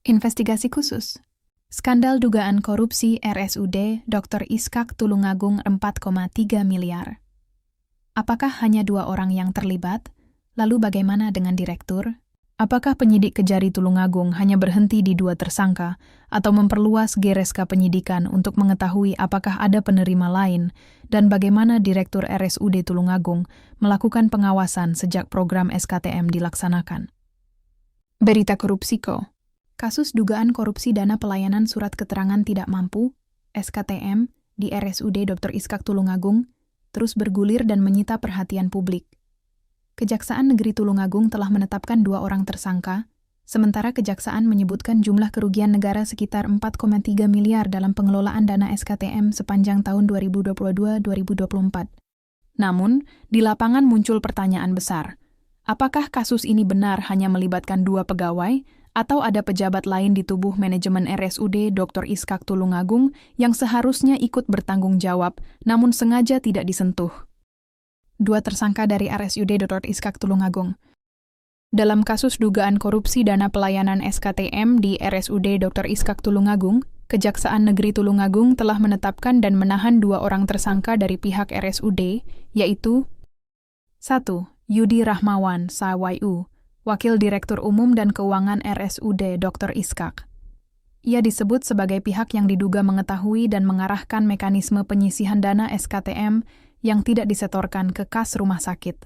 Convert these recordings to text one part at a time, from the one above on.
Investigasi khusus. Skandal dugaan korupsi RSUD Dr. Iskak Tulungagung 4,3 miliar. Apakah hanya 2 orang yang terlibat? Lalu bagaimana dengan direktur? Apakah penyidik Kejari Tulungagung hanya berhenti di 2 tersangka atau memperluas gereska penyidikan untuk mengetahui apakah ada penerima lain dan bagaimana Direktur RSUD Tulungagung melakukan pengawasan sejak program SKTM dilaksanakan? Berita Korupsiko. Kasus dugaan korupsi dana pelayanan surat keterangan tidak mampu (SKTM) di RSUD Dr. Iskak Tulungagung terus bergulir dan menyita perhatian publik. Kejaksaan Negeri Tulungagung telah menetapkan 2 orang tersangka, sementara Kejaksaan menyebutkan jumlah kerugian negara sekitar 4,3 miliar dalam pengelolaan dana SKTM sepanjang tahun 2022-2024. Namun, di lapangan muncul pertanyaan besar. Apakah kasus ini benar hanya melibatkan 2 pegawai, atau ada pejabat lain di tubuh manajemen RSUD Dr. Iskak Tulungagung yang seharusnya ikut bertanggung jawab, namun sengaja tidak disentuh? 2 tersangka dari RSUD Dr. Iskak Tulungagung. Dalam kasus dugaan korupsi dana pelayanan SKTM di RSUD Dr. Iskak Tulungagung, Kejaksaan Negeri Tulungagung telah menetapkan dan menahan 2 orang tersangka dari pihak RSUD, yaitu 1. Yudi Rahmawan, SAWYU, Wakil Direktur Umum dan Keuangan RSUD Dr. Iskak. Ia disebut sebagai pihak yang diduga mengetahui dan mengarahkan mekanisme penyisihan dana SKTM yang tidak disetorkan ke kas rumah sakit.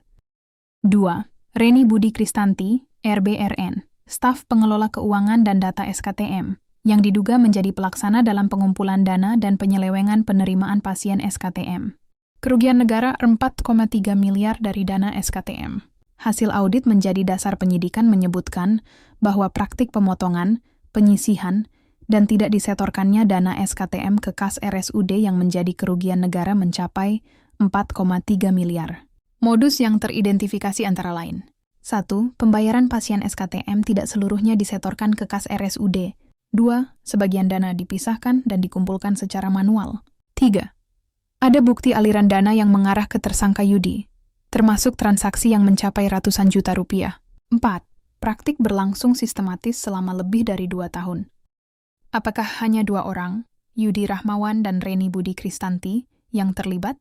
2. Reni Budi Kristanti, RBRN, staf pengelola keuangan dan data SKTM, yang diduga menjadi pelaksana dalam pengumpulan dana dan penyelewengan penerimaan pasien SKTM. Kerugian negara 4,3 miliar dari dana SKTM. Hasil audit menjadi dasar penyidikan menyebutkan bahwa praktik pemotongan, penyisihan, dan tidak disetorkannya dana SKTM ke kas RSUD yang menjadi kerugian negara mencapai 4,3 miliar. Modus yang teridentifikasi antara lain. 1. Pembayaran pasien SKTM tidak seluruhnya disetorkan ke kas RSUD. 2. Sebagian dana dipisahkan dan dikumpulkan secara manual. 3. Ada bukti aliran dana yang mengarah ke tersangka Yudi, termasuk transaksi yang mencapai ratusan juta rupiah. 4. Praktik berlangsung sistematis selama lebih dari 2 tahun. Apakah hanya 2 orang, Yudi Rahmawan dan Reni Budi Kristanti, yang terlibat?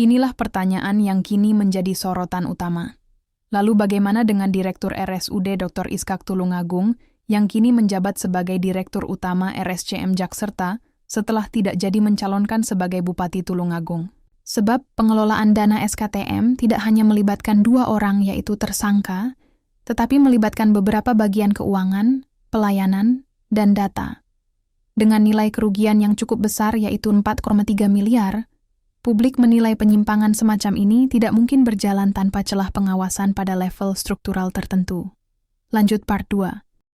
Inilah pertanyaan yang kini menjadi sorotan utama. Lalu bagaimana dengan Direktur RSUD Dr. Iskak Tulungagung, yang kini menjabat sebagai Direktur Utama RSCM Jakarta setelah tidak jadi mencalonkan sebagai Bupati Tulungagung? Sebab pengelolaan dana SKTM tidak hanya melibatkan 2 orang yaitu tersangka, tetapi melibatkan beberapa bagian keuangan, pelayanan, dan data. Dengan nilai kerugian yang cukup besar yaitu 4,3 miliar, publik menilai penyimpangan semacam ini tidak mungkin berjalan tanpa celah pengawasan pada level struktural tertentu. Lanjut part 2.